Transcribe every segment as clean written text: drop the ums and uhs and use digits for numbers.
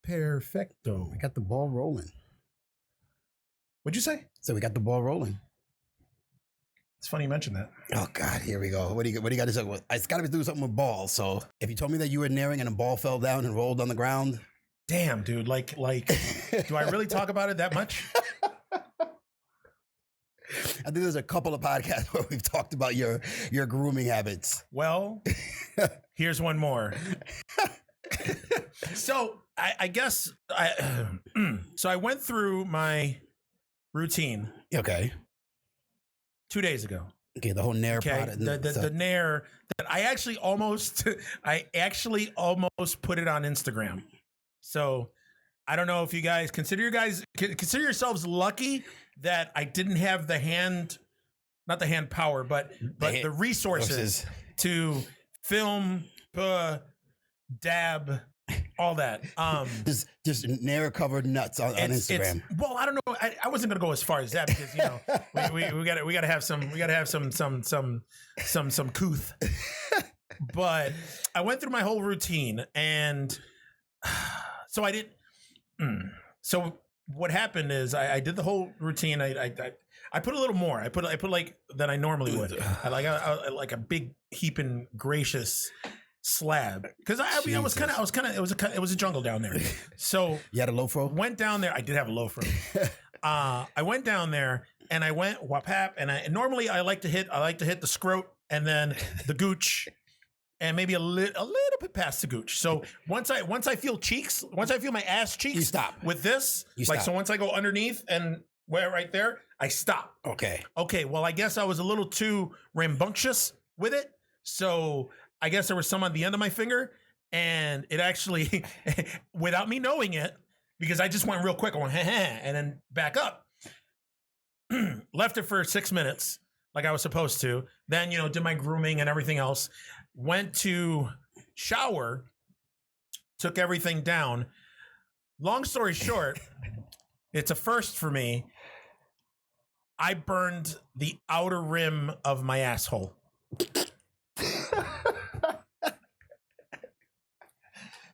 Perfecto. We got the ball rolling. What'd you say? So we got the ball rolling. It's funny you mentioned that. Oh God, here we go. What do you got to say? It's got to do something with balls. So if you told me that you were nearing and a ball fell down and rolled on the ground, damn, dude. Like, do I really talk about it that much? I think there's a couple of podcasts where we've talked about your grooming habits. Well, here's one more. So I guess so I went through my routine. Okay. 2 days ago. Okay, the whole Nair okay, product. The Nair that I actually almost put it on Instagram. So I don't know if you guys consider yourselves lucky that I didn't have not the hand power, but the resources to film, dab, all that. Just Nair covered nuts on Instagram. Well, I don't know. I wasn't gonna go as far as that because we gotta have some couth. But I went through my whole routine, and so I didn't. So what happened is I did the whole routine. I put a little more. I put like than I normally would. I like a big heaping gracious slab because it was a jungle down there. So you had a low fro? Went down there. I did have a low fro. I went down there and I went whap and normally I like to hit the scrot and then the gooch and maybe a little bit past the gooch. So once I feel my ass cheeks, you stop with this. Stop. So once I go underneath and right there, I stop. Okay. Well, I guess I was a little too rambunctious with it. So I guess there was some on the end of my finger, and it actually, without me knowing it, because I just went real quick, I went, and then back up. Left it for 6 minutes, like I was supposed to. Then, did my grooming and everything else. Went to shower, took everything down. Long story short, it's a first for me. I burned the outer rim of my asshole.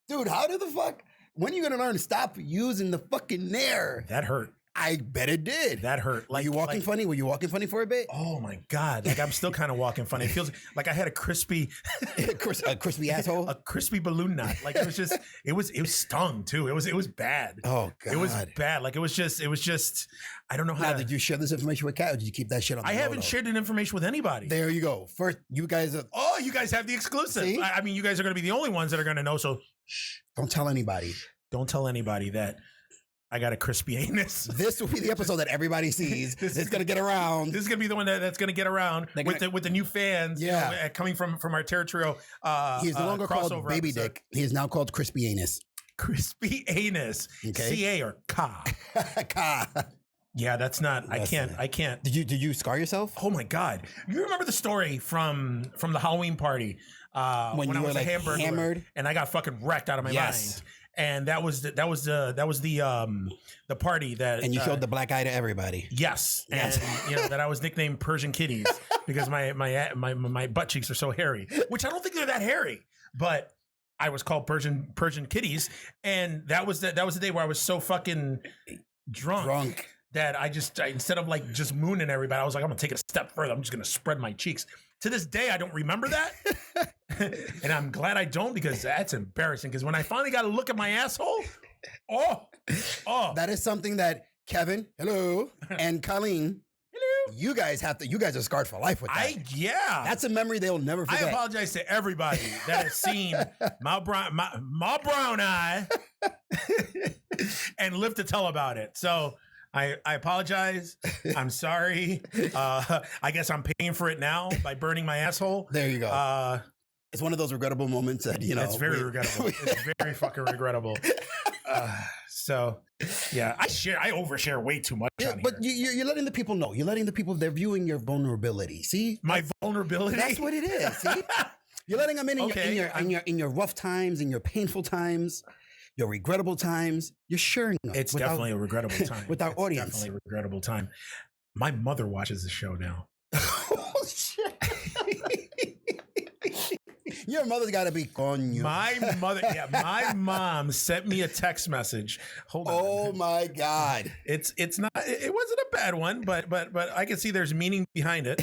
Dude, how the fuck? When are you gonna learn to stop using the fucking Nair? That hurt. I bet it did. That hurt. Were you walking funny? Were you walking funny for a bit? Oh my God. Like I'm still kind of walking funny. It feels like I had a crispy a crispy asshole? A crispy balloon knot. Like it was just, it was stung too. It was bad. Oh God. It was bad. Like it was just, I don't know how. Now, did you share this information with Kat or did you keep that shit on the I haven't shared that information with anybody. There you go. First, you guys are. Oh, you guys have the exclusive. See? I mean, you guys are going to be the only ones that are going to know. So shh. Don't tell anybody. Don't tell anybody that I got a crispy anus. This will be the episode that everybody sees. It's going to get around. This is going to be the one that's going to get around with the new fans. Yeah. Coming from our territorial. He's no longer called Baby episode. Dick. He is now called Crispy Anus. Crispy Anus. Okay. CA or Ka. Ka. Yeah, that's not. I can't. Did you scar yourself? Oh my God! You remember the story from the Halloween party when you I were was like hammered and I got fucking wrecked out of my mind. And that was the party that and you showed the black eye to everybody. Yes, and that I was nicknamed Persian Kitties because my butt cheeks are so hairy, which I don't think they're that hairy, but I was called Persian Kitties, and that was the day where I was so fucking drunk. That I instead of like just mooning everybody, I was like, I'm gonna take it a step further. I'm just gonna spread my cheeks. To this day, I don't remember that. And I'm glad I don't because that's embarrassing. Because when I finally got to look at my asshole, oh. That is something that Kevin, hello, and Colleen, hello. You guys are scarred for life with that. That's a memory they'll never forget. I apologize to everybody that has seen my brown eye and lived to tell about it. So I apologize. I'm sorry. I guess I'm paying for it now by burning my asshole. There you go. It's one of those regrettable moments that, It's very regrettable. It's very fucking regrettable. So, yeah, I overshare way too much. Yeah, but you're letting the people know. You're letting the people, they're viewing your vulnerability. See? My vulnerability? That's what it is. See? You're letting them in your rough times, in your painful times. Your regrettable times, you're sharing them. It's definitely a regrettable time. With our audience. Definitely a regrettable time. My mother watches the show now. Oh, shit. Your mother's got to be coño. My mom sent me a text message. Hold on. Oh my God. It wasn't a bad one, but I can see there's meaning behind it.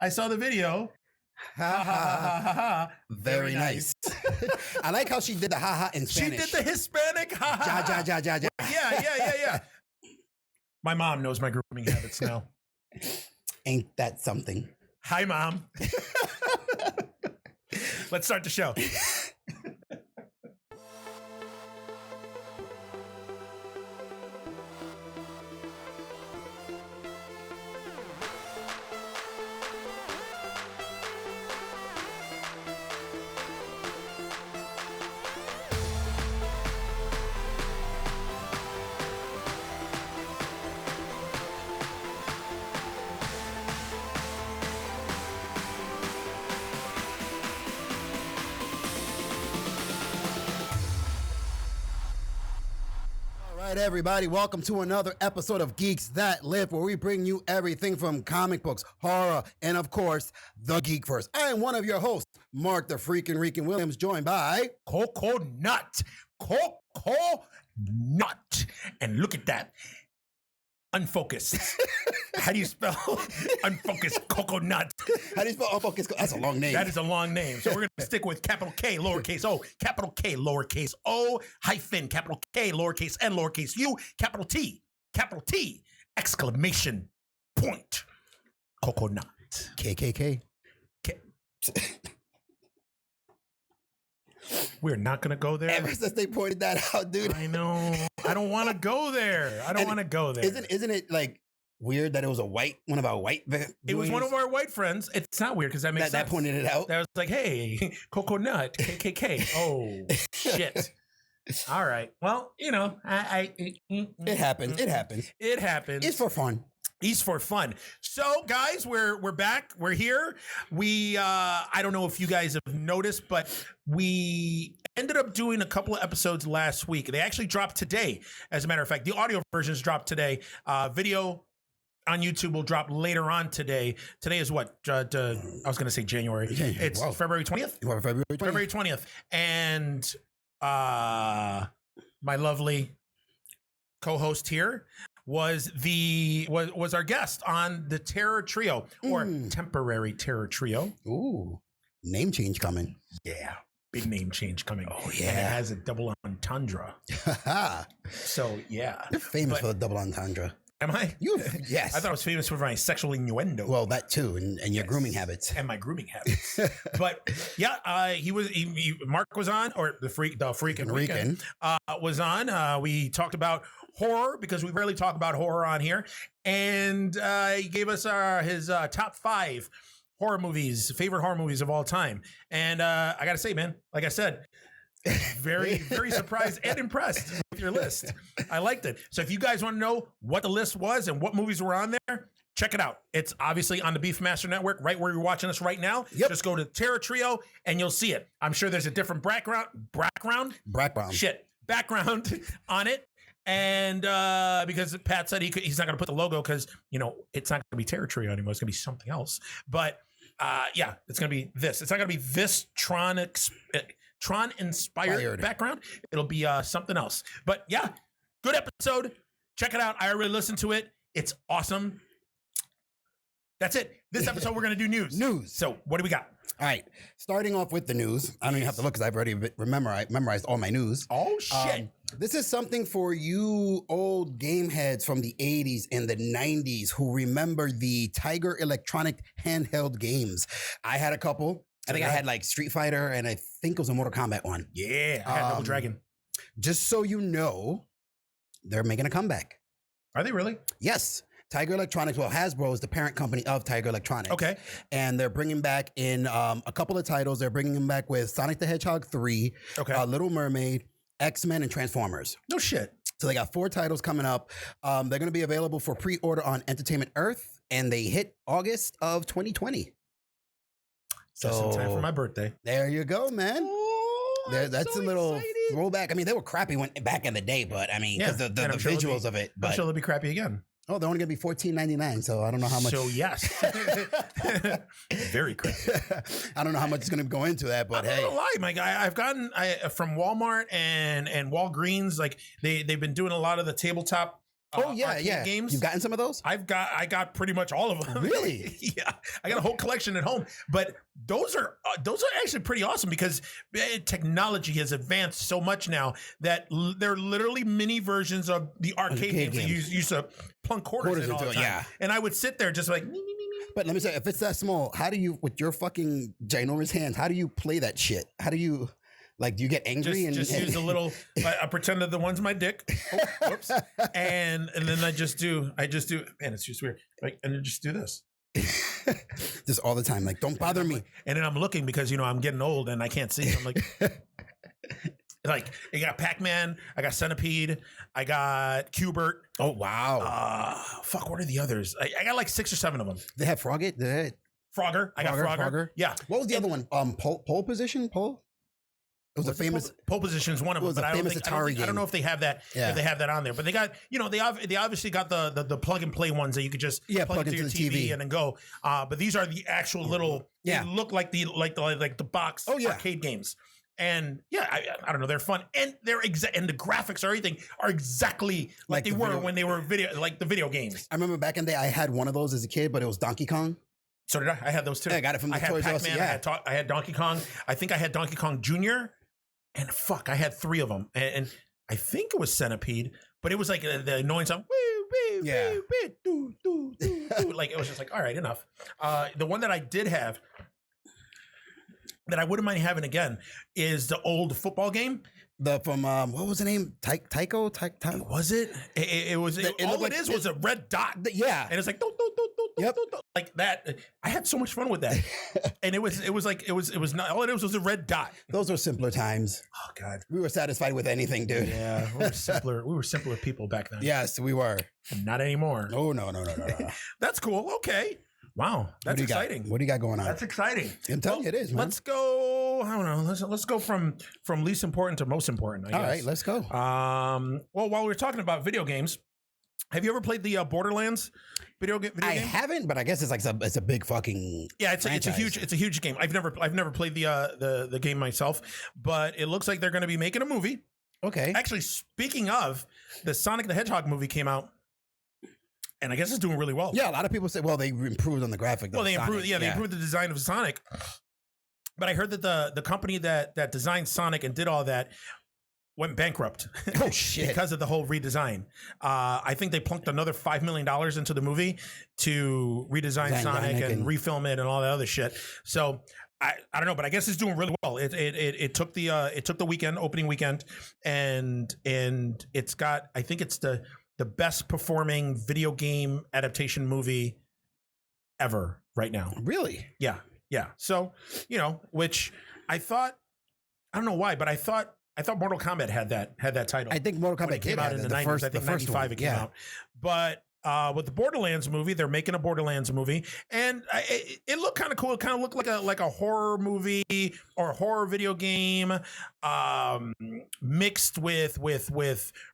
I saw the video. Ha ha ha ha ha. Very nice. I like how she did the ha ha in Spanish. She did the Hispanic ha ha. Ja. Yeah. My mom knows my grooming habits now. Ain't that something? Hi, Mom. Let's start the show. All right, everybody, welcome to another episode of Geeks That Lift, where we bring you everything from comic books, horror, and of course, the Geek Verse. I am one of your hosts, Mark the Freakin' Reekin' Williams, joined by Coconut. And look at that. Unfocused. How do you spell unfocused coconut? How do you spell unfocused? That's a long name. That is a long name. So we're going to stick with capital K, lowercase o, capital K, lowercase o, hyphen, capital K, lowercase n, lowercase u, capital T, exclamation point. Coconut. KKK. We're not going to go there. Ever since they pointed that out, dude. I know. I don't want to go there. Isn't it like weird that it was one of our white It was one of our white friends. It's not weird because that makes sense. That pointed it out. That was like, hey, coconut, KKK. Oh, shit. All right. Well, you know, it happens. It's for fun. He's for fun. So, guys, we're back. We're here. I don't know if you guys have noticed, but we ended up doing a couple of episodes last week. They actually dropped today. As a matter of fact, the audio versions dropped today. Video on YouTube will drop later on today. Today is what? I was going to say January. It's February 20th? February 20th. And my lovely co-host here was our guest on the Terror Trio, or Temporary Terror Trio. Ooh, name change coming. Yeah, big name change coming. Oh yeah, and it has a double entendre. So yeah, you're famous for the double entendre. Am I? Yes. I thought I was famous for my sexual innuendo. Well, that too, and your grooming habits. And my grooming habits. But yeah, Mark was on, or the freaking Rican was on. We talked about horror because we rarely talk about horror on here, and he gave us his top 5 favorite horror movies of all time. And I gotta say, man, like I said, very, very surprised and impressed with your list. I liked it. So if you guys want to know what the list was and what movies were on there, check it out. It's obviously on the Beefmaster Network, right where you're watching us right now. Yep. Just go to Terror Trio and you'll see it. I'm sure there's a different background on it. And because Pat said he's not going to put the logo because, you know, it's not going to be Terror Trio anymore. It's going to be something else. But yeah, it's going to be this. It's not going to be this Tron inspired background. It'll be something else. But yeah, good episode. Check it out. I already listened to it. It's awesome. That's it. This episode, we're going to do news. So what do we got? All right. Starting off with the news. I don't even have to look because I've already memorized all my news. Oh, shit. This is something for you old game heads from the 80s and the 90s who remember the Tiger Electronic handheld games. I had a couple. I think I had like Street Fighter, and I think it was a Mortal Kombat one. Yeah, I had Double Dragon. Just so you know, they're making a comeback. Are they really? Yes. Tiger Electronics, well, Hasbro is the parent company of Tiger Electronics. Okay. And they're bringing back in a couple of titles. They're bringing them back with Sonic the Hedgehog 3, Little Mermaid, X-Men, and Transformers. No shit. So they got 4 titles coming up. They're going to be available for pre-order on Entertainment Earth, and they hit August of 2020. Just in time for my birthday. There you go, man. Oh, that's so a little throwback. I mean, they were crappy back in the day, but I mean, because the visuals of it. I'm sure they'll be crappy again. Oh, they're only gonna be $14.99. So I don't know how much. So yes, very crazy. I don't know how much is gonna go into that, but I'm hey, not gonna lie, my guy. I've gotten from Walmart and Walgreens. Like they've been doing a lot of the tabletop. Arcade games. You've gotten some of those? I got pretty much all of them. Really? Yeah, I got a whole collection at home. But those are actually pretty awesome because technology has advanced so much now that they're literally mini versions of the arcade games that you used to plunk quarters in all the time. Yeah. And I would sit there just like. But let me say, if it's that small, how do you, with your fucking ginormous hands, how do you play that shit? How do you? Like, do you get angry just use a little? I pretend that the one's my dick. Oh, whoops. And then I just do. Man, it's just weird. Like, and then just do this. Just all the time. Like, don't bother me. And then I'm looking because I'm getting old and I can't see. I'm like, I got Pac-Man. I got Centipede. I got Cubert. Oh wow. Fuck. What are the others? I got like 6 or 7 of them. They have Frogget. Frogger. I got Frogger. Yeah. What was the other one? Pole position. Pole. It was a famous pole position is one of them, but I don't know if they have that. Yeah. If they have that on there, but they got they obviously got the plug and play ones that you could just plug into your TV and then go. But these are the actual little. They look like the box arcade games. And I don't know, they're fun and and the graphics or everything are exactly like they were when they were the video games. I remember back in the day, I had one of those as a kid, but it was Donkey Kong. So did I? I had those too. I got it from the Toys R Us. Yeah. I had Donkey Kong. I think I had Donkey Kong Jr. And I had 3 of them. And I think it was Centipede, but it was like the annoying sound. Like it was just like, all right, enough. The one that I did have that I wouldn't mind having again is the old football game. From what was the name? Tycho? Was it? It was. All it is was a red dot. Yeah, and it's like like that. I had so much fun with that, and it was not all it was a red dot. Those were simpler times. Oh God, we were satisfied with anything, dude. Yeah, we were simpler people back then. Yes, we were. Not anymore. Oh no. That's cool. Okay. Wow, that's exciting. What do you got going on? That's exciting. I'm telling you, it is, man. Let's go. I don't know. Let's go from least important to most important. I guess. All right, let's go. Well, while we're talking about video games, have you ever played the Borderlands video game? I haven't, but I guess it's a big fucking it's a huge game. I've never played the game myself, but it looks like they're going to be making a movie. Okay. Actually, speaking of, the Sonic the Hedgehog movie came out. And I guess it's doing really well. Yeah, a lot of people say, well, they improved on the graphic. Well, they improved the design of Sonic. But I heard that the company that designed Sonic and did all that went bankrupt. Oh shit! Because of the whole redesign. I think they plunked another $5 million into the movie to redesign Sonic and refilm it and all that other shit. So I don't know, but I guess it's doing really well. It took the opening weekend, and it's got, I think it's the best performing video game adaptation movie ever right now. Really? Yeah. So, which I thought, I don't know why, but I thought Mortal Kombat had that title. I think Mortal Kombat came out in the 90s. I think 95 it came out. But with the Borderlands movie, they're making a Borderlands movie, and it looked kind of cool. It kind of looked like a horror movie or a horror video game, mixed with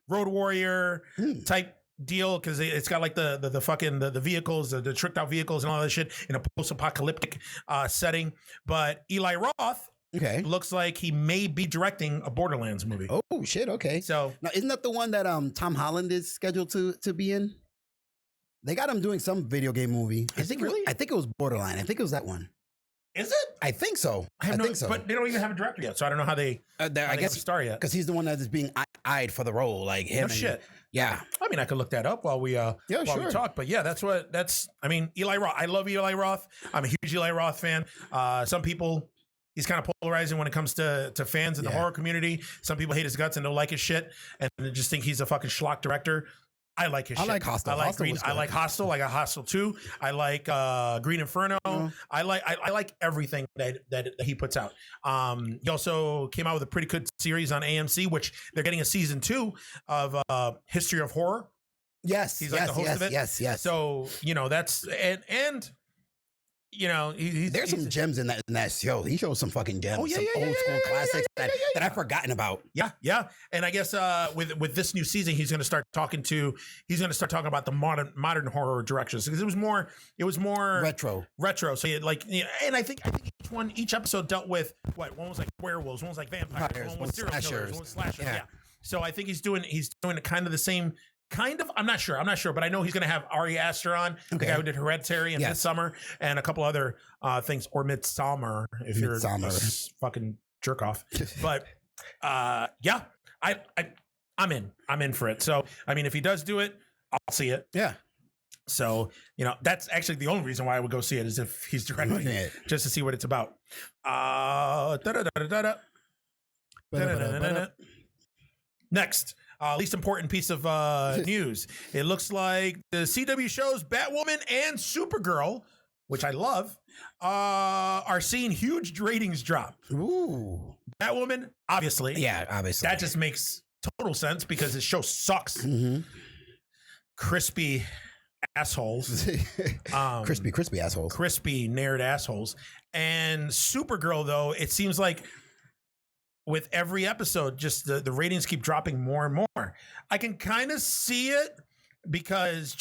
Road Warrior type deal, because it's got like the fucking the vehicles, the tricked out vehicles and all that shit in a post-apocalyptic setting. But Eli Roth. Okay. Looks like he may be directing a Borderlands movie. Oh shit! Okay. So now, isn't that the one that Tom Holland is scheduled to be in? They got him doing some video game movie. I think it was Borderline. I think it was that one. Is it? I think so. I think so. But they don't even have a director yet, so I don't know how they. I guess star yet, because he's the one that is being eyed for the role. Like him. No shit. Yeah. I mean, I could look that up while we we talk. But yeah, that's. I mean, Eli Roth. I love Eli Roth. I'm a huge Eli Roth fan. Some people. He's kind of polarizing when it comes to fans in the horror community. Some people hate his guts and don't like his shit, and just think he's a fucking schlock director. I like his shit. I like Hostel. I like Green. I like Hostel. I got Hostel 2. I like Green Inferno. I like everything that he puts out. He also came out with a pretty good series on AMC, which they're getting a season 2 of History of Horror. Yes, he's like the host of it. Yes. So that's and. you know, there's some gems in that show. He shows some fucking gems. Oh, yeah, some yeah, old school classics that yeah. I've forgotten about. Yeah. And I guess with this new season, he's going to start talking about the modern horror directions, because it was more Retro. So and I think each episode dealt with one was like werewolves, one was like vampires, one was serial killers, one was slashers. Yeah. So I think he's doing kind of the same. Kind of, I'm not sure, but I know he's going to have Ari Aster on, the guy who did Hereditary and Midsommar, and a couple other things, or Midsommar, if you're a fucking jerk off. But yeah, I'm in for it. So I mean, if he does do it, I'll see it. Yeah. So that's actually the only reason why I would go see it, is if he's directing it, just to see what it's about. Next. Least important piece of news. It looks like the CW shows Batwoman and Supergirl, which I love, are seeing huge ratings drop. Ooh. Batwoman, obviously. Yeah, obviously. That just makes total sense, because the show sucks. Mm-hmm. Crispy assholes. Crispy assholes. Crispy nerd assholes. And Supergirl, though, it seems like with every episode, just the ratings keep dropping more and more. I can kind of see it, because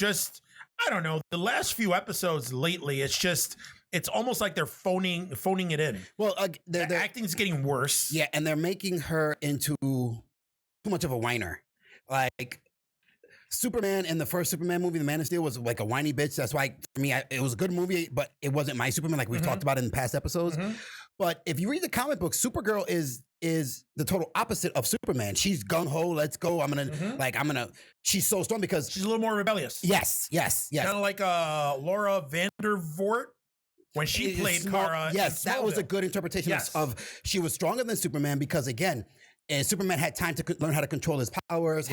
I don't know, the last few episodes lately, it's almost like they're phoning it in. Well, the acting's getting worse. Yeah, and they're making her into too much of a whiner. Like Superman in the first Superman movie, The Man of Steel, was like a whiny bitch. That's why, for me, it was a good movie, but it wasn't my Superman, like we've talked about in past episodes. Mm-hmm. But if you read the comic book, Supergirl is the total opposite of Superman. She's gung-ho, let's go. She's so strong because she's a little more rebellious. Yes. Kind of like Laura Vandervoort when she played Kara. Yes, that was a good interpretation of she was stronger than Superman, because again, Superman had time to learn how to control his powers,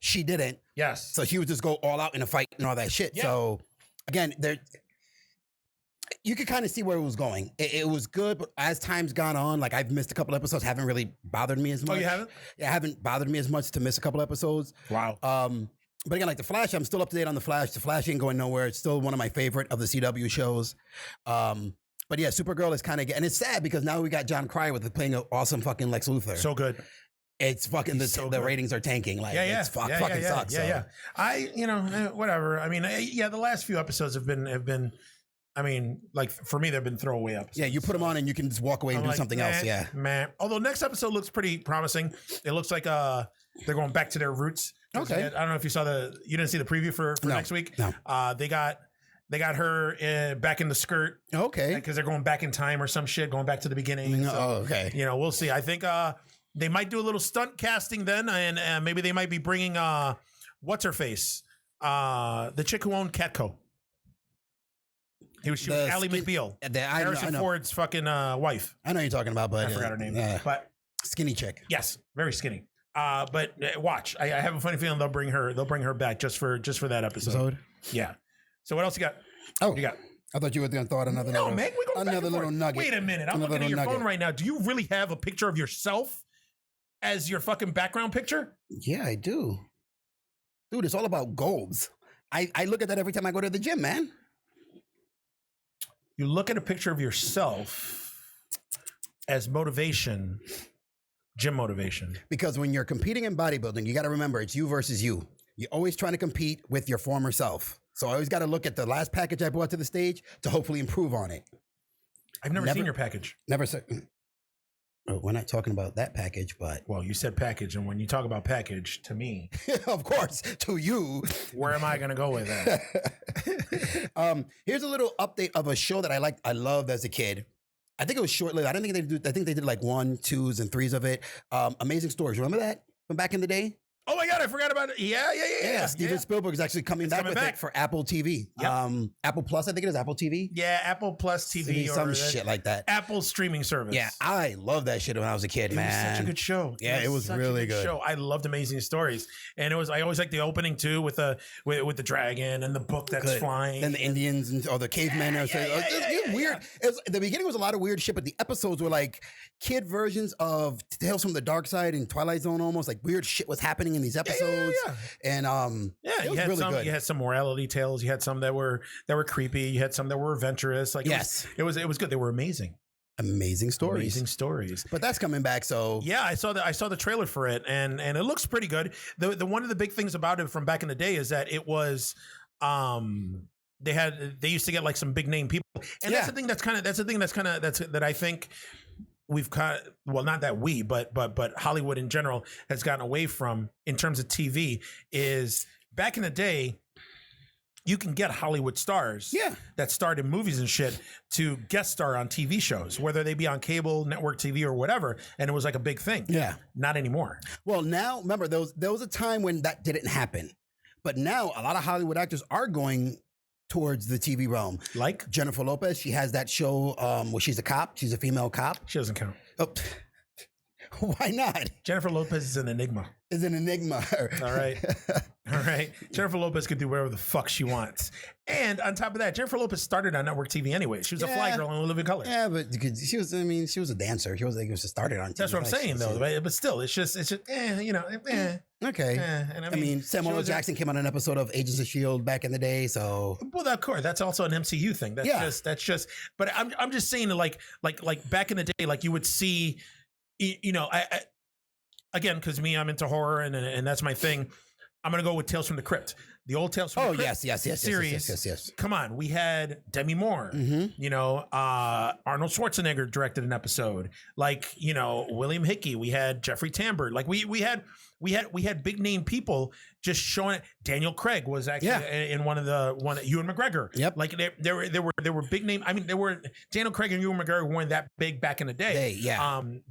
she didn't. Yes. So she would just go all out in a fight and all that shit. Yeah. So again, you could kind of see where it was going. It was good, but as time's gone on, like I've missed a couple episodes, haven't really bothered me as much. Oh, you haven't? Yeah, it haven't bothered me as much to miss a couple episodes. Wow. But again, like The Flash, I'm still up to date on The Flash. The Flash ain't going nowhere. It's still one of my favorite of the CW shows. But yeah, Supergirl is kind of, and it's sad because now we got John Cryer playing an awesome fucking Lex Luthor. So good. It's fucking the ratings are tanking. Like it's fucking sucks. Yeah. Whatever. I mean, the last few episodes have been. I mean, like for me, they've been throwaway episodes. Yeah, you put them on and you can just walk away and do something else. Yeah, man. Although next episode looks pretty promising. It looks like they're going back to their roots. Okay. I don't know if you you didn't see the preview for next week. No. They got her back in the skirt. Okay. Because they're going back in time or some shit, going back to the beginning. So, okay. We'll see. I think they might do a little stunt casting then, and maybe they might be bringing what's her face, the chick who owned Catco. She was Ally McBeal, Harrison Ford's fucking wife. I know you're talking about, but I forgot her name. But skinny chick. Yes, very skinny. But watch. I have a funny feeling they'll bring her back just for that episode. Yeah. So what else you got? Oh, what you got? I thought you were going to throw out another little nugget. Wait a minute. I'm looking at your phone right now. Do you really have a picture of yourself as your fucking background picture? Yeah, I do. Dude, it's all about goals. I look at that every time I go to the gym, man. You look at a picture of yourself as motivation, gym motivation. Because when you're competing in bodybuilding, you got to remember it's you versus you. You're always trying to compete with your former self. So I always got to look at the last package I brought to the stage to hopefully improve on it. I've never seen your package. Never said. Oh, we're not talking about that package, but well, you said package, and when you talk about package, to me, of course, to you, where am I going to go with that? Here's a little update of a show that I loved as a kid. I think it was short-lived. I think they did like 1, 2s, and 3s of it. Amazing Stories. Remember that from back in the day? Oh my God, I forgot about it. Yeah. Steven Spielberg is actually coming back with it for Apple TV. Yep. Apple Plus, I think it is Apple TV. Yeah, Apple Plus TV. Some shit like that. Apple streaming service. Yeah, I loved that shit when I was a kid, man. It was such a good show. Yeah, it was really good. Show. I loved Amazing Stories. And I always liked the opening too with the dragon and the book that's flying. And the Indians and the cavemen. Weird. The beginning was a lot of weird shit, but the episodes were like kid versions of Tales from the Dark Side and Twilight Zone almost. Like weird shit was happening in these episodes, and yeah, it you was had really some. good. You had some morality tales. You had some that were creepy. You had some that were adventurous. Like it was good. They were amazing. Amazing stories. Amazing stories. But that's coming back. So yeah, I saw the trailer for it, and it looks pretty good. The one of the big things about it from back in the day is that it was they used to get like some big name people, and that's the thing that I think we've got, well, not that we, but Hollywood in general has gotten away from in terms of TV. Is back in the day, you can get Hollywood stars that starred in movies and shit to guest star on TV shows, whether they be on cable, network TV, or whatever. And it was like a big thing. Yeah. Not anymore. Well, now, remember, there was a time when that didn't happen. But now a lot of Hollywood actors are going towards the TV realm. Like Jennifer Lopez. She has that show where she's a cop. She's a female cop. She doesn't count. Oh. Why not? Jennifer Lopez is an enigma. Is an enigma. All right. All right. Jennifer Lopez could do whatever the fuck she wants. And on top of that, Jennifer Lopez started on network TV anyway. She was a fly girl on Living Color. Yeah, but she was a dancer. She was started on TV. That's what I'm saying, though. But still, it's just, you know, Okay. And I mean, Samuel L. Jackson came on an episode of Agents of S.H.I.E.L.D. back in the day, so. Well, of course, that's also an MCU thing. That's just, but I'm just saying, like back in the day, like you would see, you know, I again, because I'm into horror and that's my thing. I'm gonna go with Tales from the Crypt, the old Tales from the Crypt series. Yes. Come on, we had Demi Moore. You know, Arnold Schwarzenegger directed an episode. Like, you know, William Hickey. We had Jeffrey Tambor. Like we had big name people just showing it. Daniel Craig was actually in one Ewan McGregor. Yep. Like there were big name. I mean, Daniel Craig and Ewan McGregor weren't that big back in the day.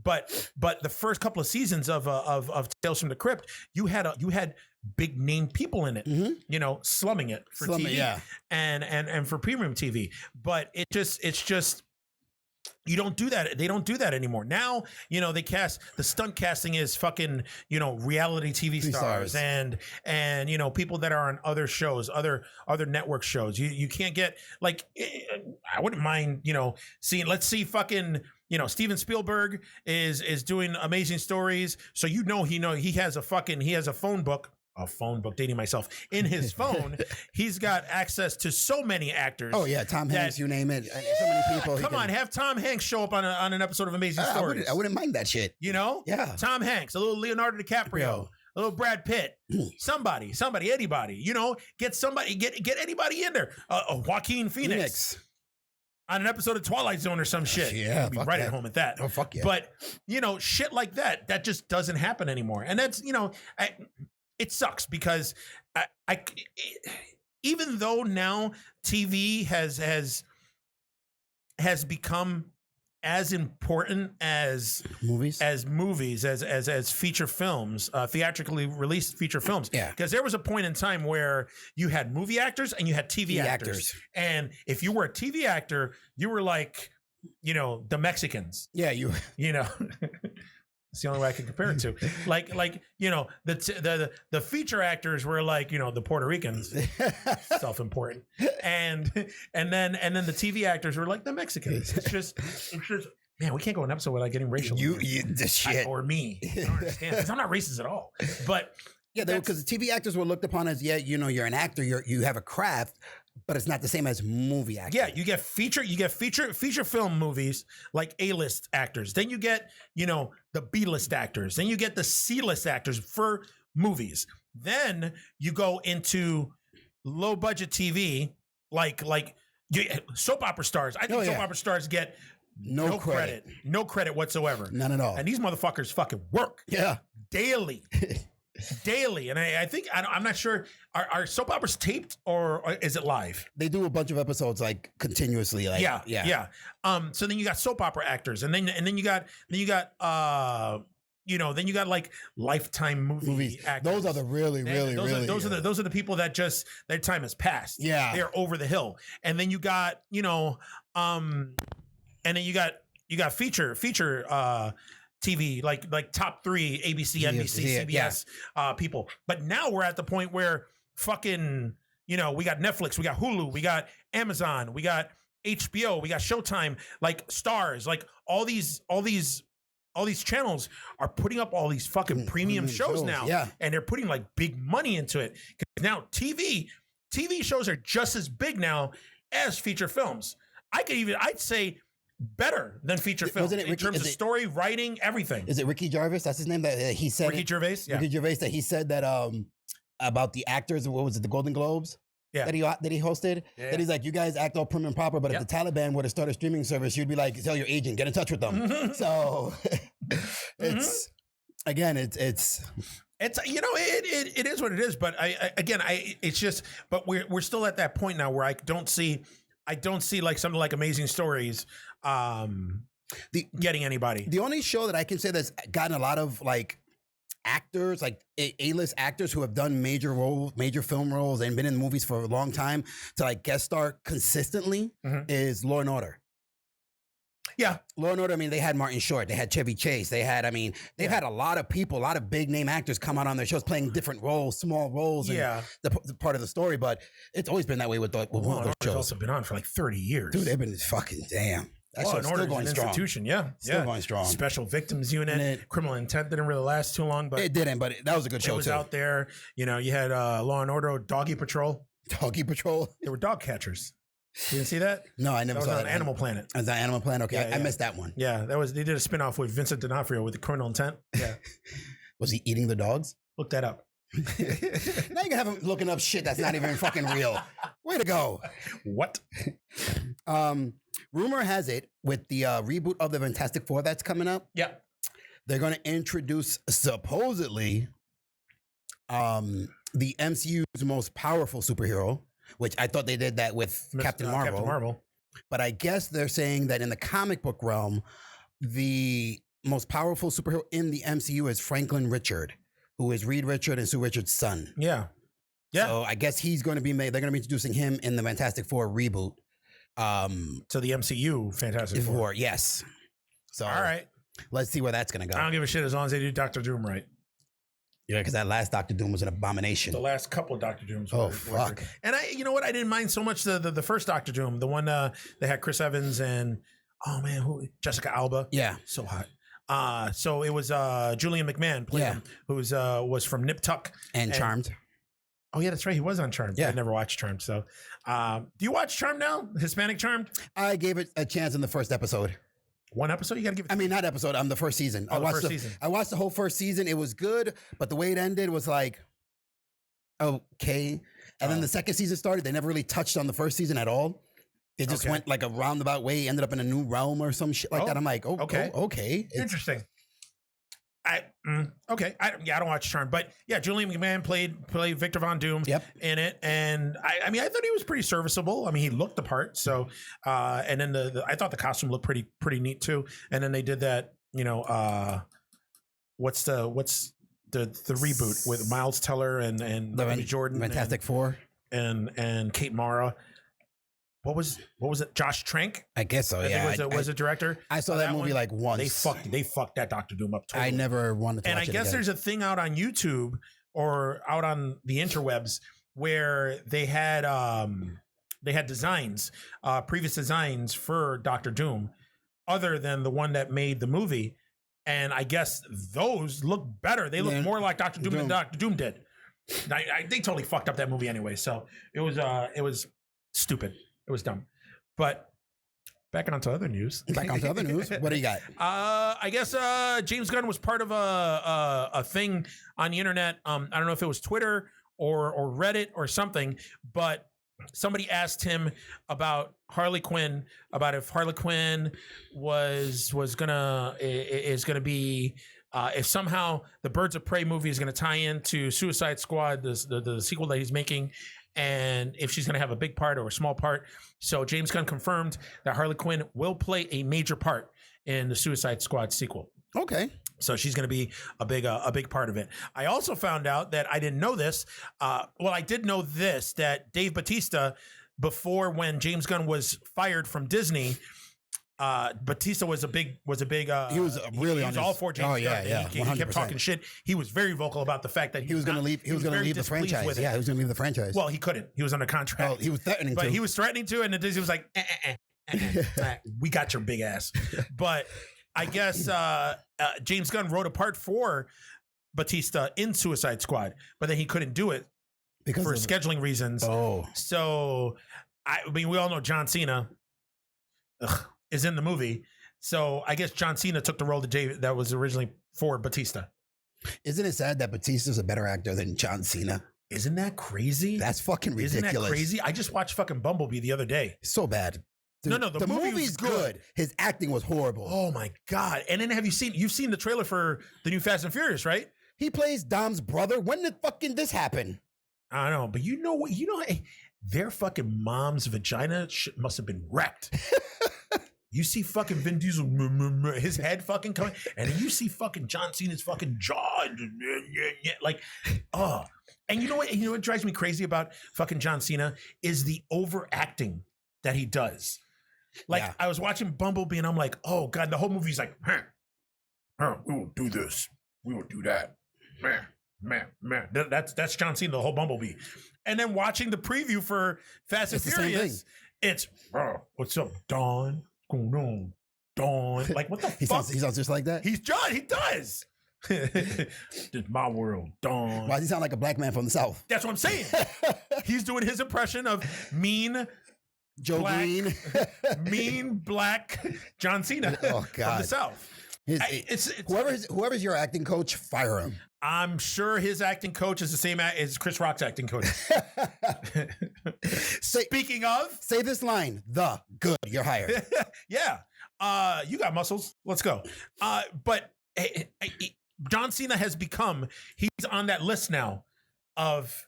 But the first couple of seasons of Tales from the Crypt, you had big name people in it, you know, slumming it for TV and for premium TV. But it's just you don't do that. They don't do that anymore. Now, you know, the stunt casting is fucking, you know, reality TV stars and you know, people that are on other shows, other network shows. You can't get, like, I wouldn't mind, you know, let's see fucking, you know, Steven Spielberg is doing Amazing Stories. So he has a phone book, dating myself, in his phone. He's got access to so many actors. Oh yeah, Tom Hanks, you name it. So many people. Come on, have Tom Hanks show up on an episode of Amazing Stories. I wouldn't mind that shit. You know? Yeah. Tom Hanks, a little Leonardo DiCaprio, a little Brad Pitt, somebody, anybody. You know, get anybody in there. Joaquin Phoenix. On an episode of Twilight Zone or some shit. Yeah, be right at home at that. Oh fuck yeah. But you know, shit like that just doesn't happen anymore, and that's, you know, it sucks because I even though now TV has become as important as movies, as feature films, theatrically released feature films. Yeah. Because there was a point in time where you had movie actors and you had TV actors. And if you were a TV actor, you were like, you know, the Mexicans. Yeah, you know. It's the only way I can compare it to. Like you know, the feature actors were like, you know, the Puerto Ricans, self-important, and then the TV actors were like the Mexicans. It's just man, we can't go an episode without getting racial. This shit or me. I don't understand because I'm not racist at all. But yeah, because the TV actors were looked upon as, you know, you're an actor, you have a craft. But it's not the same as movie acting. Yeah, you get feature film movies like A-list actors. Then you get, you know, the B-list actors. Then you get the C-list actors for movies. Then you go into low budget TV, like soap opera stars. I think soap opera stars get no credit whatsoever. None at all. And these motherfuckers fucking work. Yeah, daily. And I think I'm not sure, are soap operas taped or is it live? They do a bunch of episodes like continuously. Like, yeah. So then you got soap opera actors, and then you got you know, then you got like Lifetime movie actors. Those are the really. Those are the people that just, their time has passed. Yeah, they're over the hill. And then you got, you know, and then you got feature TV, like top 3 ABC, NBC, CBS people. But now we're at the point where fucking, you know, we got Netflix, we got Hulu, we got Amazon, we got HBO, we got Showtime, like Stars, like all these all these channels are putting up all these fucking premium shows now. Yeah. And they're putting like big money into it. 'Cause now TV shows are just as big now as feature films. I'd say better than feature films in terms of story, writing, everything. Is it Ricky Gervais? That's his name. That he said. Ricky Gervais. Yeah. Ricky Gervais. That he said that about the actors. What was it? The Golden Globes. Yeah. That he hosted. Yeah. That he's like, you guys act all prim and proper, but Yep. if the Taliban were to start a streaming service, you'd be like, tell your agent, get in touch with them. So it's again, it's. It's it is what it is, but it's just, but we're still at that point now where I don't see like something like Amazing Stories getting anybody. The only show that I can say that's gotten a lot of like actors, like A-list actors who have done major film roles and been in movies for a long time to like guest star consistently is Law and Order. Yeah. Law and Order, I mean, they had Martin Short, they had Chevy Chase, they've had a lot of people, a lot of big name actors come out on their shows playing different roles, small roles, and the part of the story, but it's always been that way with those shows. It's also been on for like 30 years. Dude, they've been fucking damn. That show's still going strong. Institution, Still going strong. Special Victims Unit, Criminal Intent didn't really last too long, but it didn't. But that was a good show. It was too. out there. You had Law and Order, Doggy Patrol. Doggy Patrol. They were dog catchers. You didn't see that? No, I never saw that. On Animal Planet. Was that Animal Planet? Okay, I missed that one. Yeah, they did a spinoff with Vincent D'Onofrio with the Criminal Intent. Yeah. Was he eating the dogs? Look that up. Now you can have him looking up shit that's not even fucking real. Way to go. What? Rumor has it with the reboot of the Fantastic Four that's coming up. Yeah. They're going to introduce supposedly the MCU's most powerful superhero, which I thought they did that with Captain Marvel. But I guess they're saying that in the comic book realm, the most powerful superhero in the MCU is Franklin Richard, who is Reed Richard and Sue Richards' son. Yeah. Yeah. So I guess he's going to be they're going to be introducing him in the Fantastic Four reboot. To the MCU Fantastic Four. Yes. So all right. Let's see where that's going to go. I don't give a shit as long as they do Doctor Doom right. Yeah, because that last Doctor Doom was an abomination. The last couple of Doctor Dooms. Fuck. And you know what? I didn't mind so much the first Doctor Doom, the one they had Chris Evans and Jessica Alba. Yeah, so hot. So it was Julian McMahon played him, who's was from Nip Tuck and Charmed. Oh yeah, that's right. He was on Charmed. Yeah, I never watched Charmed. So, do you watch Charmed now? Hispanic Charmed? I gave it a chance in the first episode. One episode? You got to give it. I mean, not episode. The first season. I watched the whole first season. It was good, but the way it ended was like, okay. And then the second season started. They never really touched on the first season at all. They just went like a roundabout way. Ended up in a new realm or some shit like that. I'm like, okay. Interesting. I don't watch Charmed, but yeah, Julian McMahon played Victor Von Doom in it, and I mean I thought he was pretty serviceable. I mean he looked the part, so and then I thought the costume looked pretty neat too. And then they did that, what's the reboot with Miles Teller and Michael B. Jordan, Fantastic Four, and Kate Mara. What was it? Josh Trank? I guess so. Yeah, was a director. I saw that movie like once. They fucked that Doctor Doom up. Totally. I never wanted to. And watch I guess there's a thing out on YouTube or out on the interwebs where they had designs, previous designs for Doctor Doom, other than the one that made the movie. And I guess those look better. They look more like Doctor Doom than Doctor Doom did. They totally fucked up that movie anyway. So it was stupid. It was dumb. But back on to other news. What do you got? I guess James Gunn was part of a thing on the internet. I don't know if it was Twitter or Reddit or something, but somebody asked him about Harley Quinn, about if Harley Quinn is gonna be if somehow the Birds of Prey movie is gonna tie into Suicide Squad, the sequel that he's making, and if she's going to have a big part or a small part. So James Gunn confirmed that Harley Quinn will play a major part in the Suicide Squad sequel. Okay. So she's going to be a big part of it. I also found out that I didn't know this. I did know this, that Dave Bautista, before when James Gunn was fired from Disney, Batista was a big he was really he was all for James Gunn. He kept talking shit. He was very vocal about the fact that he was going to leave. He was going to leave the franchise. Yeah, he was going to leave the franchise. Well, he couldn't. He was under contract. Oh, he was threatening to. He was threatening to, and Disney was like, we got your big ass. But I guess James Gunn wrote a part for Batista in Suicide Squad, but then he couldn't do it because for scheduling reasons. Oh, so I mean, we all know John Cena is in the movie, so I guess John Cena took the role that was originally for Batista. Isn't it sad that Batista's a better actor than John Cena? Isn't that crazy? That's fucking ridiculous. Isn't that crazy? I just watched fucking Bumblebee the other day. So bad. No, the movie's good. His acting was horrible. Oh my God. And then you've seen the trailer for the new Fast and Furious, right? He plays Dom's brother. When did fucking this happen? I don't know, but you know what? Their fucking mom's vagina must have been wrecked. You see fucking Vin Diesel, his head fucking coming, and then you see fucking John Cena's fucking jaw, like, oh. And you know what drives me crazy about fucking John Cena is the overacting that he does. Like, yeah. I was watching Bumblebee and I'm like, oh God, the whole movie's like, we will do this, we will do that, man. That's John Cena, the whole Bumblebee. And then watching the preview for Fast and Furious, it's, what's up, Dawn? Going on, Dawn. Like, what the fuck? He sounds just like that? He does. This is my world, Dawn. Why does he sound like a black man from the South? That's what I'm saying. He's doing his impression of mean Joe black, Green. mean black John Cena from the South. Whoever's your acting coach, fire him. I'm sure his acting coach is the same as Chris Rock's acting coach. Speaking of, say this line: "The good, you're hired." Yeah, you got muscles. Let's go. But John Cena has become. He's on that list now of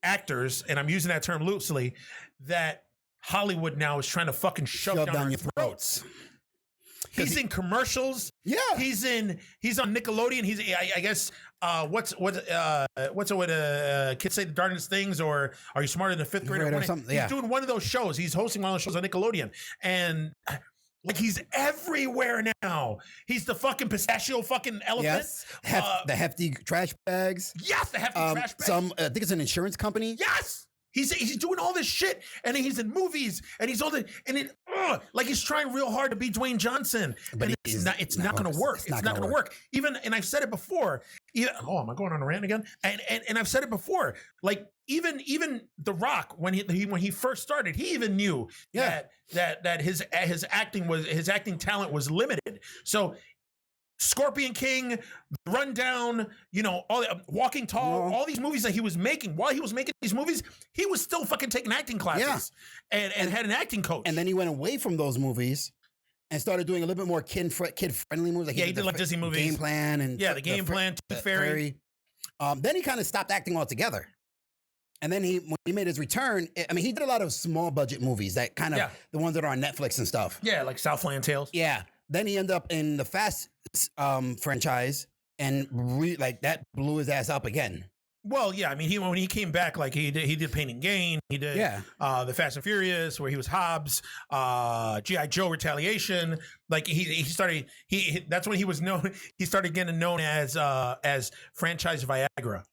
actors, and I'm using that term loosely, that Hollywood now is trying to fucking shove down your throats. He's in commercials. Yeah. He's on Nickelodeon. He's I guess what's it with kids say the darndest things, or are you smarter than a fifth grader? Or something. Yeah. He's doing one of those shows. He's hosting one of those shows on Nickelodeon. And like, he's everywhere now. He's the fucking pistachio fucking elephant. Yes. The hefty trash bags. Yes, the hefty trash bags. I think it's an insurance company. Yes. He's doing all this shit, and he's in movies, and he's all the, and it, like, he's trying real hard to be Dwayne Johnson, but it's not going to work. It's not going to work. Even, and I've said it before. Am I going on a rant again? And I've said it before. Like, even The Rock, when he first started, he even knew that his acting talent was limited. So Scorpion King, Rundown, all Walking Tall, all these movies that he was making. While he was making these movies, he was still fucking taking acting classes and had an acting coach. And then he went away from those movies and started doing a little bit more kid friendly movies. Like he did like Disney movies, Game Plan, and the Game Plan, Tooth Fairy. Then he kind of stopped acting altogether. And then when he made his return, I mean, he did a lot of small budget movies that kind of the ones that are on Netflix and stuff. Yeah, like Southland Tales. Yeah. Then he ended up in the Fast franchise, and that blew his ass up again. Well, yeah, I mean, when he came back, like he did Pain and Gain, he did the Fast and Furious, where he was Hobbs, G.I. Joe Retaliation. Like he started, that's when he was known. He started getting known as franchise Viagra.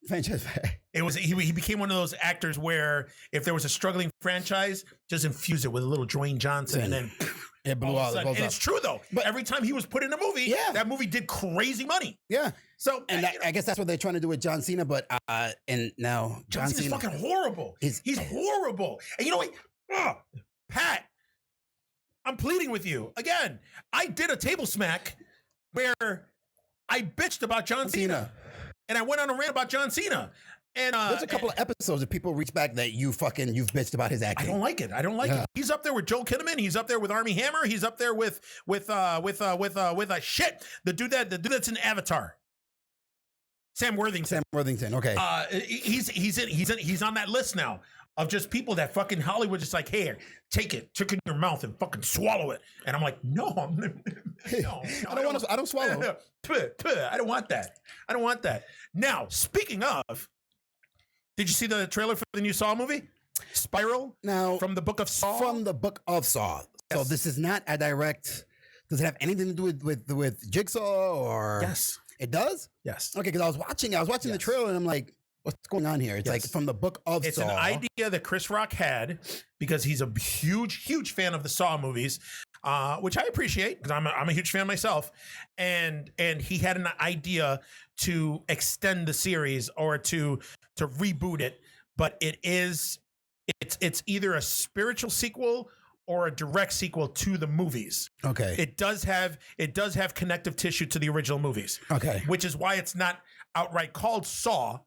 He became one of those actors where if there was a struggling franchise, just infuse it with a little Dwayne Johnson, and then it blew out. And it's true though. But every time he was put in a movie, that movie did crazy money. Yeah. So, and I guess that's what they're trying to do with John Cena. But and now John Cena's fucking horrible. He's horrible. And you know what, Pat, I'm pleading with you again. I did a table smack where I bitched about John Cena, and I went on a rant about John Cena. And there's a couple of episodes that people reach back that you've bitched about his acting. I don't like it. He's up there with Joel Kinnaman. He's up there with Armie Hammer. He's up there with shit. The dude that's in Avatar. Sam Worthington. Okay. He's on that list now of just people that fucking Hollywood just like, hey, take it in your mouth and fucking swallow it. And I'm like, no, I don't swallow. I don't want that. Now, speaking of, did you see the trailer for the new Saw movie? Spiral? Now, from the Book of Saw? From the Book of Saw. Yes. So this is not a direct. Does it have anything to do with Jigsaw or? Yes. It does? Yes. Okay, because I was watching the trailer and I'm like, what's going on here? It's like from the Book of Saw. It's an idea that Chris Rock had because he's a huge fan of the Saw movies. which I appreciate because I'm a huge fan myself. And he had an idea to extend the series or to reboot it, but it's either a spiritual sequel or a direct sequel to the movies. Okay. It does have connective tissue to the original movies. Okay. Which is why it's not outright called Saw.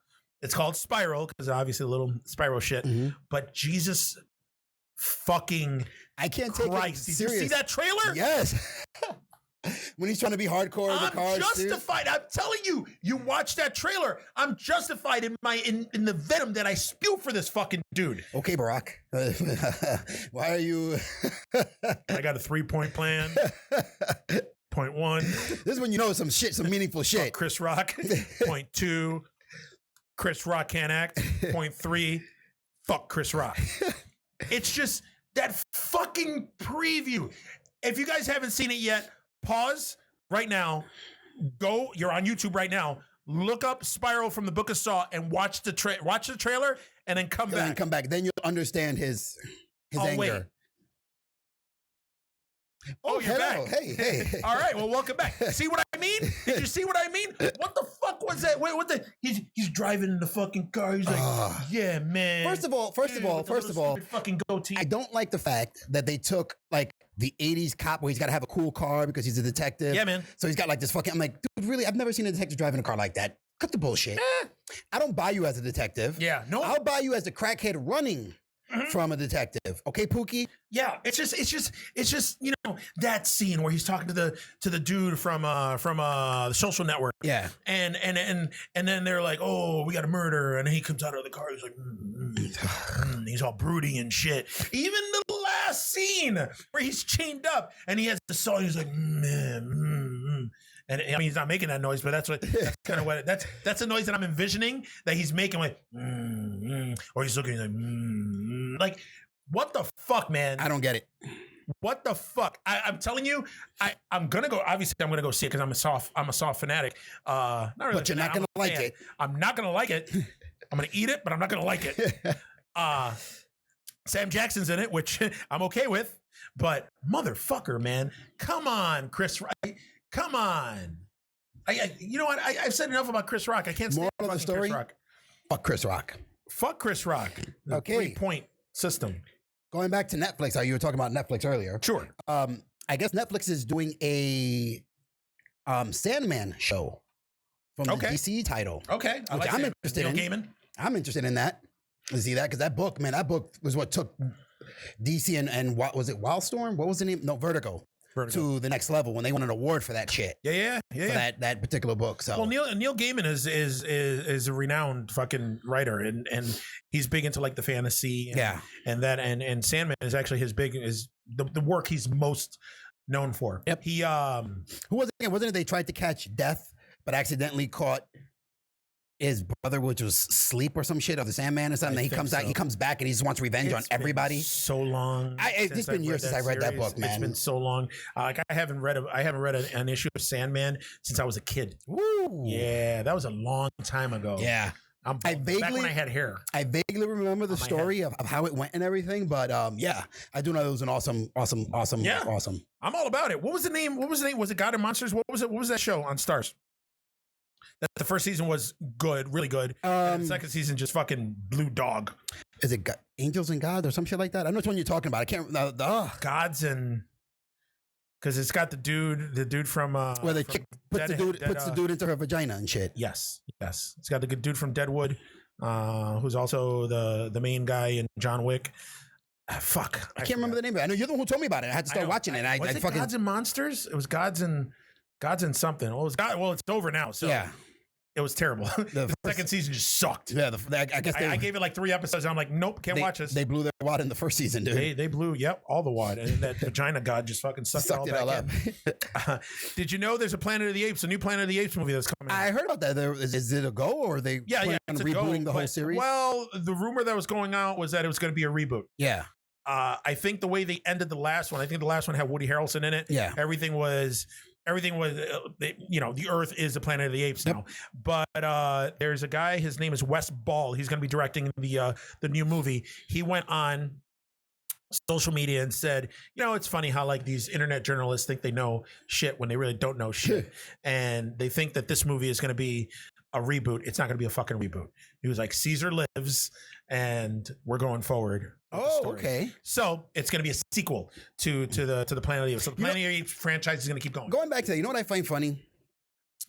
It's called Spiral because obviously a little Spiral shit. Mm-hmm. But Jesus fucking I can't take Christ. it Did serious. you see that trailer? Yes. When he's trying to be hardcore, the I'm cars. justified. I'm telling you, you watch that trailer. I'm justified in the venom that I spew for this fucking dude. Okay, Barack. Why are you? I got a 3-point plan. Point 1. This is when you know some meaningful shit. Fuck Chris Rock. Point 2. Chris Rock can't act. Point 3. Fuck Chris Rock. It's just that fucking preview. If you guys haven't seen it yet, pause right now. Go. You're on YouTube right now. Look up Spiral from the Book of Saw and watch the trailer, and then come back. And come back. Then you'll understand his anger. Wait. Oh, you're hello. back. Hey. All right. Well, welcome back. See what I mean? Did you see what I mean? What the fuck was that? Wait, what the? He's driving in the fucking car. He's like, yeah, man. First of all, fucking goatee. I don't like the fact that they took like the 80s cop where he's got to have a cool car because he's a detective. Yeah, man. So he's got like this fucking, I'm like, dude, really? I've never seen a detective driving a car like that. Cut the bullshit. I don't buy you as a detective. Yeah, no. I'll buy you as the crackhead running from a detective. Okay, Pookie? Yeah, it's just you know that scene where he's talking to the dude from the Social Network. Yeah. And then they're like, oh, we got a murder, and he comes out of the car. He's like, he's all broody and shit. Even the last scene where he's chained up and he has the saw. He's like, And I mean, he's not making that noise, but that's kind of what that's the noise that I'm envisioning that he's making, like, or he's looking like, what the fuck, man? I don't get it. What the fuck? I'm telling you, I'm gonna go. Obviously, I'm gonna go see it because I'm a soft fanatic. Not really, But you're not gonna like it. I'm not gonna like it. I'm gonna eat it, but I'm not gonna like it. Sam Jackson's in it, which I'm okay with. But motherfucker, man, come on, Chris. Come on. You know what? I've said enough about Chris Rock. I can't stand Moral of the story. Chris Rock. Fuck Chris Rock. Fuck Chris Rock. The Okay. 3-point system. Going back to Netflix, you were talking about Netflix earlier. Sure. I guess Netflix is doing a Sandman show from the DC title. Okay. Which I'm interested in. Neil Gaiman. I'm interested in that. To see that because that book was what took DC and what was it? Wildstorm? What was the name? No, Vertigo. To the next level when they won an award for that shit. Yeah. For that particular book. So well, Neil Gaiman is a renowned fucking writer and he's big into like the fantasy. And Sandman is actually the work he's most known for. Yep. He who was it? Wasn't it they tried to catch Death but accidentally caught his brother, which was Sleep or some shit, of the Sandman or something. He comes out, he comes back, and he just wants revenge on everybody. So long. It's been years since I read that book, man. It's been so long. Like I haven't read an issue of Sandman since I was a kid. Woo. Yeah, that was a long time ago. Yeah. Back when I had hair. I vaguely remember the story of how it went and everything, but yeah, I do know it was an awesome. I'm all about it. What was the name? Was it God and Monsters? What was it? What was that show on Stars? That the first season was good, really good. And the second season just fucking blew dog. Is it Angels and God or some shit like that? I know which one you're talking about. I can't. Gods and because it's got the dude from where the chick puts the dude into her vagina and shit. Yes. It's got the good dude from Deadwood, who's also the main guy in John Wick. Fuck, I can't remember the name of it. I know you're the one who told me about it. I had to start watching it. Was it Gods and Monsters? It was Gods and something. Well, it's over now. So yeah. It was terrible. The second season just sucked. Yeah, I guess I gave it like 3 episodes. And I'm like, nope, can't watch this. They blew their wad in the first season, dude. They blew, all the wad, and that vagina god just fucking sucked it all up. Did you know there's a Planet of the Apes, a new Planet of the Apes movie that's coming out? I heard about that. Is it a go, or are they planning on rebooting the whole series? Well, the rumor that was going out was that it was going to be a reboot. Yeah. I think the way they ended the last one, I think the last one had Woody Harrelson in it. Yeah. Everything was, the Earth is the Planet of the Apes now. But there's a guy, his name is Wes Ball. He's going to be directing the new movie. He went on social media and said, it's funny how like these internet journalists think they know shit when they really don't know shit. And they think that this movie is going to be a reboot. It's not going to be a fucking reboot. He was like, Caesar lives and we're going forward. Oh, okay. So it's going to be a sequel to the Planet of the Apes. So the Planet of the Apes franchise is going to keep going. Going back to that, you know what I find funny?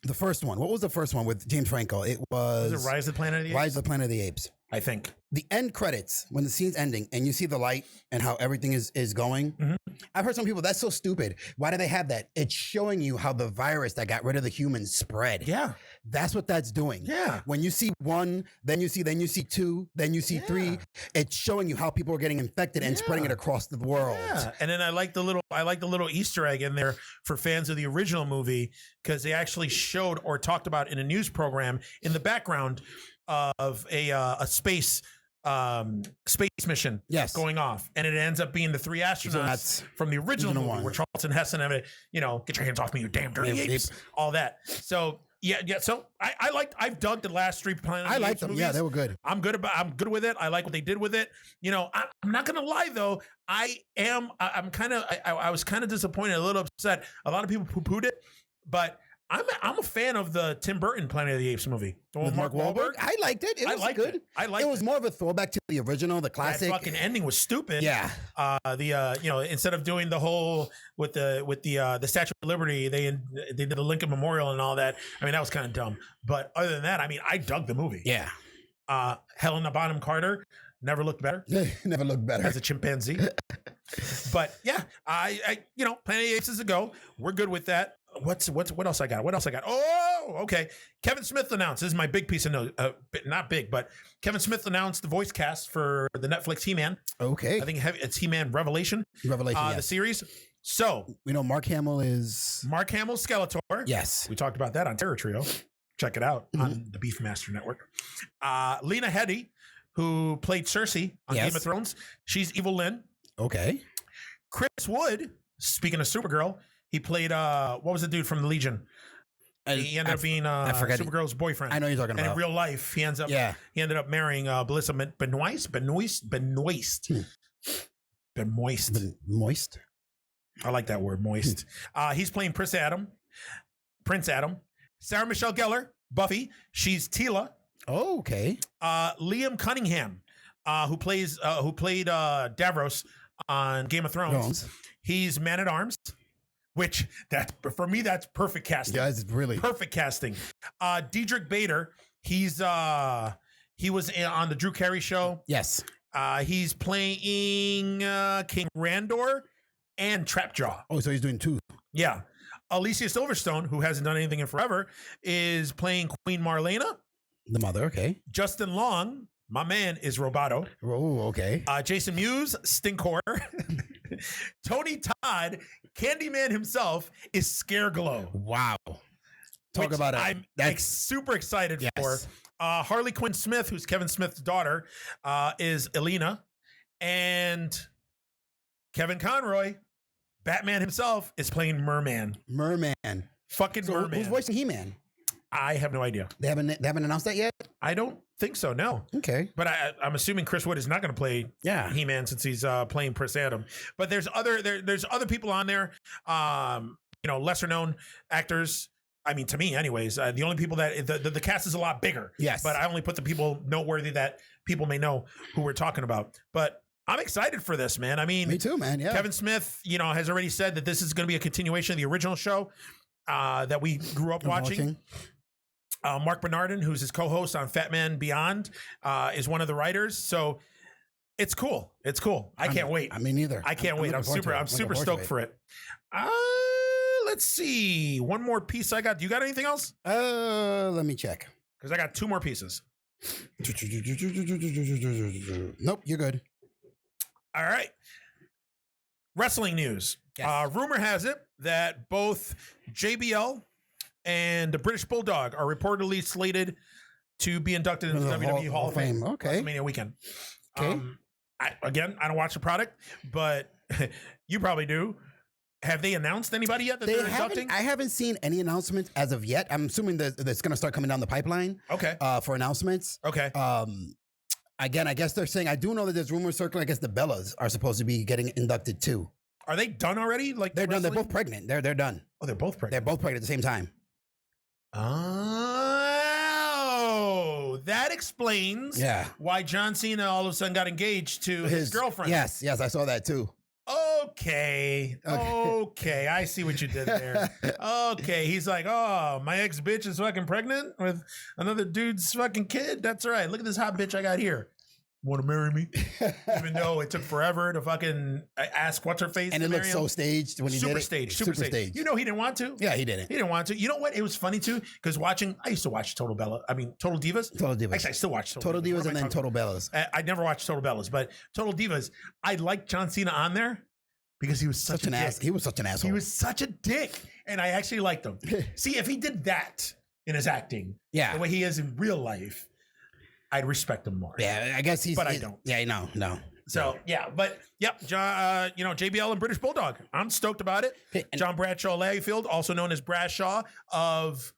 The first one. What was the first one with James Franco? It was Rise of the Planet of the Apes? Rise of the Planet of the Apes. I think. The end credits, when the scene's ending and you see the light and how everything is going. Mm-hmm. I've heard some people, that's so stupid. Why do they have that? It's showing you how the virus that got rid of the humans spread. Yeah. That's what that's doing. Yeah. When you see one, then you see two, then you see three. It's showing you how people are getting infected and spreading it across the world. Yeah. And then I like the little Easter egg in there for fans of the original movie, because they actually showed or talked about in a news program in the background of a space mission going off, and it ends up being the three astronauts from the original movie where Charlton Heston had get your hands off me, you damn dirty apes, all that. So so I've dug the last three Planet of the Apes liked them movies. Yeah, they were good. I'm good with it. I like what they did with it. I'm not gonna lie though, I was kind of disappointed, a little upset. A lot of people poo-pooed it, but I'm a fan of the Tim Burton Planet of the Apes movie. With Mark Wahlberg? I liked it. It was good. It was more of a throwback to the original, the classic. That fucking ending was stupid. Yeah. Instead of doing the whole with the Statue of Liberty, they did the Lincoln Memorial and all that. I mean, that was kind of dumb. But other than that, I mean, I dug the movie. Yeah. Helena Bonham Carter never looked better. Never looked better as a chimpanzee. But yeah, I Planet of the Apes is a go. We're good with that. What else I got? Oh, okay. Kevin Smith announced, this is my big piece of news. Not big, but Kevin Smith announced the voice cast for the Netflix He-Man. Okay. I think it's He-Man Revelation. Yes. The series. So we know Mark Hamill Skeletor. Yes. We talked about that on Terror Trio. Check it out on the Beefmaster Network. Lena Headey, who played Cersei on Game of Thrones. She's Evil Lynn. Okay. Chris Wood, speaking of Supergirl, he played what was the dude from the Legion? He ended up being Supergirl's boyfriend. I know you're talking about. And in real life, he ended up marrying Melissa Benoist. Moist. I like that word, moist. He's playing Prince Adam. Sarah Michelle Gellar, Buffy. She's Tila. Oh, okay. Liam Cunningham, who played Davros on Game of Thrones. He's Man at Arms. Which for me, that's perfect casting. Yeah, it's really perfect casting. Diedrich Bader, he was on the Drew Carey Show. Yes. He's playing King Randor and Trapjaw. Oh, so he's doing two. Yeah. Alicia Silverstone, who hasn't done anything in forever, is playing Queen Marlena. The mother, okay. Justin Long, my man, is Roboto. Oh, okay. Jason Mewes, Stinkor. Tony Todd, Candyman himself, is Scareglow. Wow. Talk about it. I'm super excited for. Harley Quinn Smith, who's Kevin Smith's daughter, is Elena. And Kevin Conroy, Batman himself, is playing Merman. Fucking Merman. Who's voicing He-Man? I have no idea. They haven't announced that yet? I don't think so, no. Okay. But I'm assuming Chris Wood is not going to play He-Man since he's playing Prince Adam. But there's other people on there, lesser known actors. I mean, to me anyways, the only people that the cast is a lot bigger. Yes. But I only put the people noteworthy that people may know who we're talking about. But I'm excited for this, man. I mean, me too, man. Yeah. Kevin Smith, has already said that this is going to be a continuation of the original show that we grew up watching. Mark Bernardin, who's his co-host on Fat Man Beyond, is one of the writers. So it's cool. I can't wait. I mean, neither. I can't wait. I'm super stoked for it. Let's see. One more piece I got. You got anything else? Let me check. Because I got two more pieces. Nope, you're good. All right. Wrestling news. Yes. Rumor has it that both JBL and the British Bulldog are reportedly slated to be inducted into the WWE Hall of Fame. Okay. WrestleMania weekend. Okay. I don't watch the product, but you probably do. Have they announced anybody yet that they're inducting? I haven't seen any announcements as of yet. I'm assuming that it's going to start coming down the pipeline. Okay. For announcements. Okay. Again, I guess they're saying, I do know that there's rumors circling. I guess the Bellas are supposed to be getting inducted too. Are they done already? Like they're done. They're both pregnant. They're done. Oh, they're both pregnant. They're both pregnant at the same time. Oh, that explains why John Cena all of a sudden got engaged to his girlfriend. Yes, I saw that too. Okay, I see what you did there. Okay, he's like, oh, my ex bitch is fucking pregnant with another dude's fucking kid. That's all right. Look at this hot bitch I got here. Want to marry me? Even though it took forever to fucking ask what's her face. And it looked so staged when he did it. Super staged. You know he didn't want to. Yeah, he didn't. He didn't want to. You know what? It was funny too because I used to watch Total Divas. Total Divas. Actually, I still watch Total Divas and then Total Bellas. I never watched Total Bellas, but Total Divas. I liked John Cena on there because he was such an ass. He was such an asshole. He was such a dick, and I actually liked him. See, if he did that in his acting, the way he is in real life, I'd respect him more. Yeah, I guess I don't. Yeah, no. So but John, JBL and British Bulldog. I'm stoked about it. John Bradshaw Layfield, also known as Bradshaw of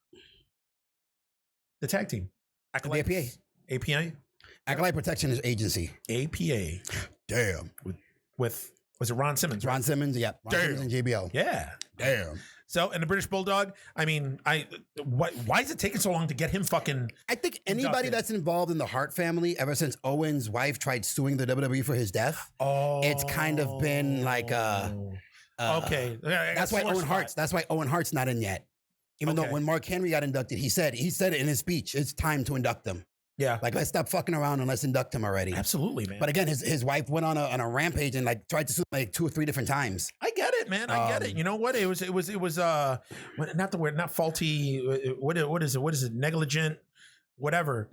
the tag team, the APA, Acolyte Protection Agency, APA. Damn. With was it Ron Simmons? Ron Simmons, yeah. Ron Simmons and JBL. Yeah. Damn. So, and the British Bulldog, I mean, why is it taking so long to get him fucking I think anybody that's involved in the Hart family, ever since Owen's wife tried suing the WWE for his death, it's kind of been like okay. That's why Owen Hart's not in yet. Even though when Mark Henry got inducted, he said it in his speech, it's time to induct them. Yeah. Like, let's stop fucking around and let's induct him already. Absolutely, man. But again, his wife went on a rampage and like tried to sue like 2 or 3 different times. I get it, man. I get it. You know what? It was not the word, not faulty. What is it? Negligent, whatever.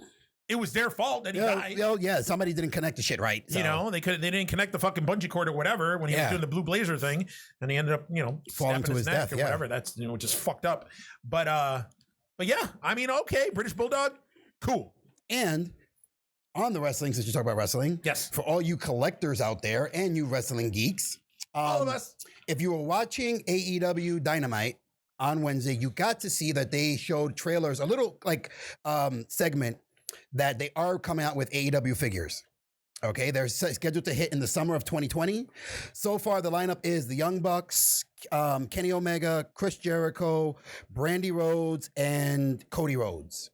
It was their fault that he died. Oh yeah, somebody didn't connect the shit right. So. They didn't connect the fucking bungee cord or whatever when he was doing the Blue Blazer thing, and he ended up falling to his death or whatever. That's just fucked up. But yeah, I mean, okay, British Bulldog, cool. And on the wrestling, since you talk about wrestling, yes, for all you collectors out there and you wrestling geeks, all of us, if you were watching AEW Dynamite on Wednesday, you got to see that they showed trailers, a little like segment that they are coming out with AEW figures. Okay, they're scheduled to hit in the summer of 2020. So far, the lineup is the Young Bucks, Kenny Omega, Chris Jericho, Brandy Rhodes, and Cody Rhodes.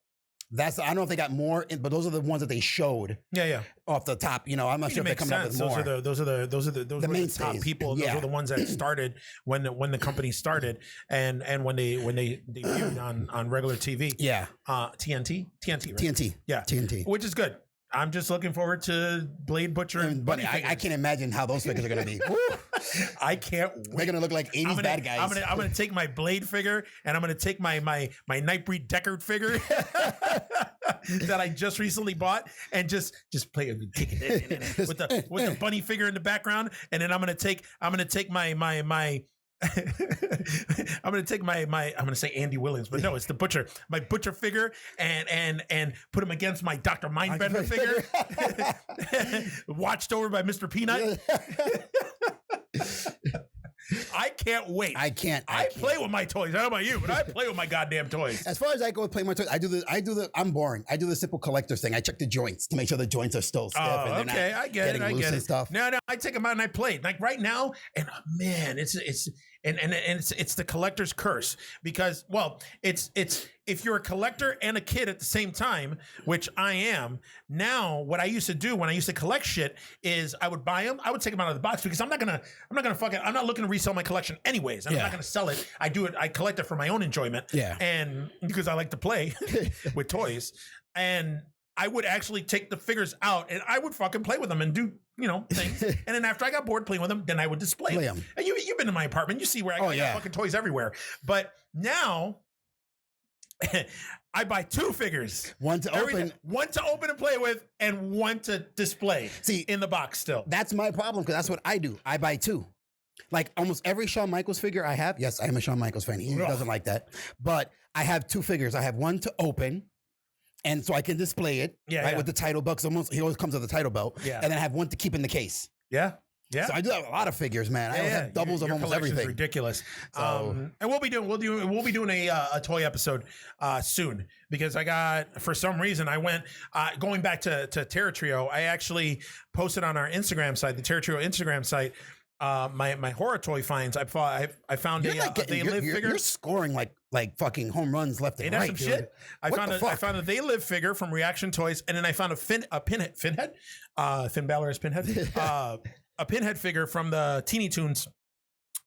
I don't know if they got more, but those are the ones that they showed. Yeah. Off the top, I'm not sure if they're coming up with more. Those are the main top people. Those were the ones that started when the company started and when they debuted on regular TV. Yeah. TNT, right? TNT. Yeah. TNT. Which is good. I'm just looking forward to Blade Butcher and Bunny. I can't imagine how those figures are going to be. I can't wait. They're going to look like 80s bad guys. I'm going to take my Blade figure and I'm going to take my Nightbreed Deckard figure that I just recently bought and just play it with the bunny figure in the background. And then I'm going to take my I'm going to say Andy Williams, but no, it's the Butcher, my Butcher figure and put him against my Dr. Mindbender figure, watched over by Mr. Peanut. I can't wait. I can't. I play with my toys. I don't know about you, but I play with my goddamn toys. As far as I go with playing my toys, I'm boring. I do the simple collector's ththing. I check the joints to make sure the joints are still stiff. And okay, I get it. I get it. Stuff. No, I take them out and I play. Like right now, and man, it's the collector's curse because, well, it's if you're a collector and a kid at the same time, which I am now, what I used to do when I used to collect shit is I would buy them, I would take them out of the box because I'm not looking to resell my collection anyways. I'm not gonna sell it. I collect it for my own enjoyment. Yeah. And because I like to play with toys. And I would actually take the figures out and I would fucking play with them and do, things. And then after I got bored playing with them, then I would display them. And you've been to my apartment. You see where I got fucking toys everywhere. But now I buy 2 figures. One to open and play with and one to display. See, in the box still. That's my problem because that's what I do. I buy 2. Like almost every Shawn Michaels figure I have. Yes, I am a Shawn Michaels fan. He doesn't like that. But I have 2 figures. I have one to open. And so I can display it, with the title belt. He always comes with the title belt. Yeah. And then I have one to keep in the case. Yeah. Yeah. So I do have a lot of figures, man. I have doubles of almost everything. Ridiculous. So, and we'll be doing a toy episode soon, because I got, for some reason, I went going back to Terra Trio. I actually posted on our Instagram site, the Terra Trio Instagram site, my horror toy finds. I found a They Live figure. You're scoring like fucking home runs left and right. Some shit. I found a They Live figure from Reaction Toys, and then I found a Finn Balor as Pinhead. A Pinhead figure from the Teeny Toons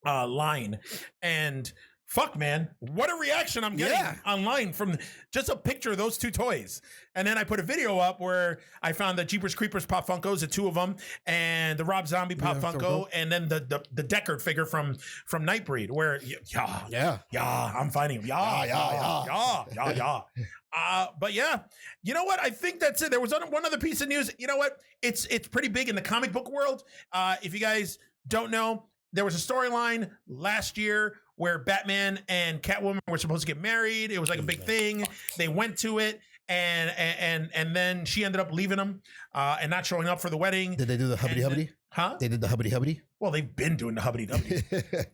line, and fuck, man, what a reaction I'm getting online from just a picture of those two toys. And then I put a video up where I found the Jeepers Creepers Pop Funkos, the two of them, and the Rob Zombie Pop Funko, and then the Deckard figure from Nightbreed, where I'm finding him. But yeah, you know what? I think that's it. There was one other piece of news. You know what? It's pretty big in the comic book world. If you guys don't know, there was a storyline last year where Batman and Catwoman were supposed to get married. It was like a big thing. They went to it, and then she ended up leaving him and not showing up for the wedding. Did they do the hubbity? Huh? They did the hubbity? Well, they've been doing the hubbity-dubbity.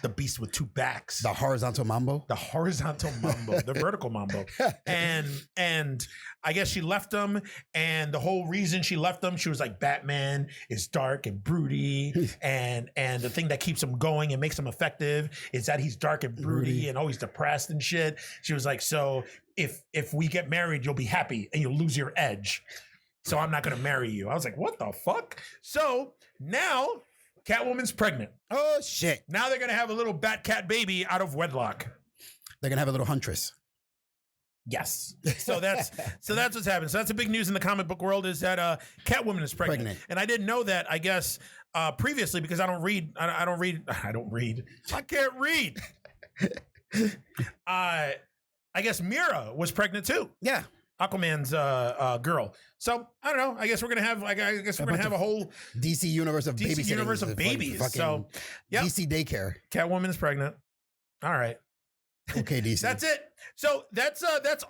The beast with two backs. The horizontal mambo? The horizontal mambo. The vertical mambo. And I guess she left him, and the whole reason she left him, she was like, Batman is dark and broody, and the thing that keeps him going and makes him effective is that he's dark and broody and always depressed and shit. She was like, so if we get married, you'll be happy and you'll lose your edge. So I'm not going to marry you. I was like, what the fuck? So now Catwoman's pregnant. Oh, shit. Now they're going to have a little Bat-Cat baby out of wedlock. They're going to have a little huntress. Yes. So that's what's happening. So that's the big news in the comic book world, is that Catwoman is pregnant. And I didn't know that, I guess, previously, because I don't read. I can't read. I guess Mira was pregnant too. Yeah. Aquaman's girl. So I don't know. I guess we're gonna have a whole DC universe of DC universe of babies. So yeah, DC daycare. Catwoman is pregnant. All right. Okay, DC. That's it. So that's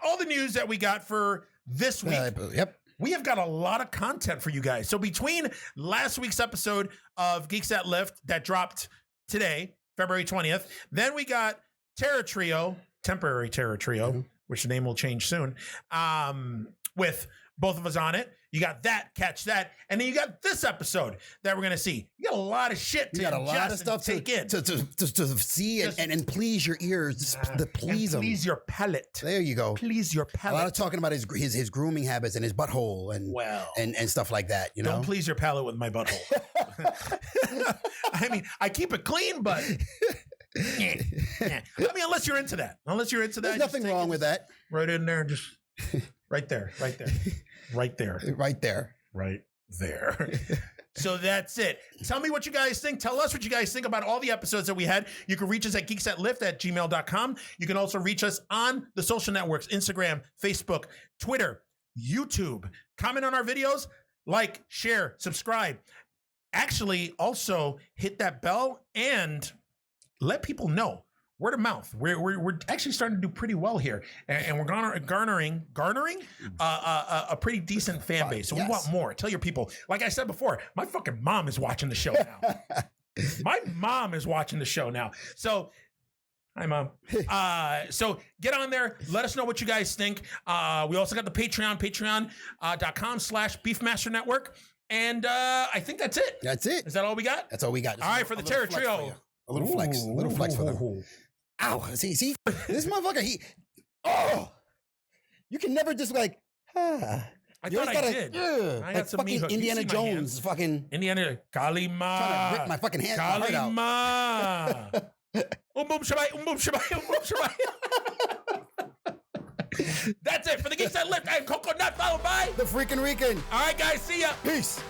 all the news that we got for this week. Yep. We have got a lot of content for you guys. So between last week's episode of Geeks That Lift that dropped today, February 20th, then we got temporary Terror Trio, which the name will change soon, with both of us on it. You got that, catch that, and then you got this episode that we're gonna see. You got a lot of shit to ingest, a lot of stuff to take in, to see and please your ears, please them, please your palate. There you go. Please your palate. A lot of talking about his grooming habits and his butthole and stuff like that. You know, don't please your palate with my butthole. I mean, I keep it clean, but. Yeah. I mean, unless you're into that. There's nothing wrong with that. Right in there, just right there. So that's it. Tell me what you guys think. Tell us what you guys think about all the episodes that we had. You can reach us at geeksthatlift@gmail.com. You can also reach us on the social networks, Instagram, Facebook, Twitter, YouTube. Comment on our videos, like, share, subscribe. Actually, also hit that bell and let people know. Word of mouth. We're actually starting to do pretty well here, and we're garnering a pretty decent fan base. So we want more. Tell your people. Like I said before, my fucking mom is watching the show now. My mom is watching the show now. So, hi, Mom. So get on there. Let us know what you guys think. We also got the Patreon, patreon.com/Beefmaster Network. And I think that's it. That's it. Is that all we got? That's all we got. All right, for the Terror Trio. A little flex for them. Ow! See, this motherfucker. You can never just like. I thought I did. I got some fucking Indiana Jones. Fucking Indiana Kalima. Trying to rip my fucking hand. Kalima. Boom shabai. That's it for the Geeks That Lift. I'm Coconut, followed by the Freaking Rican. All right, guys. See ya. Peace.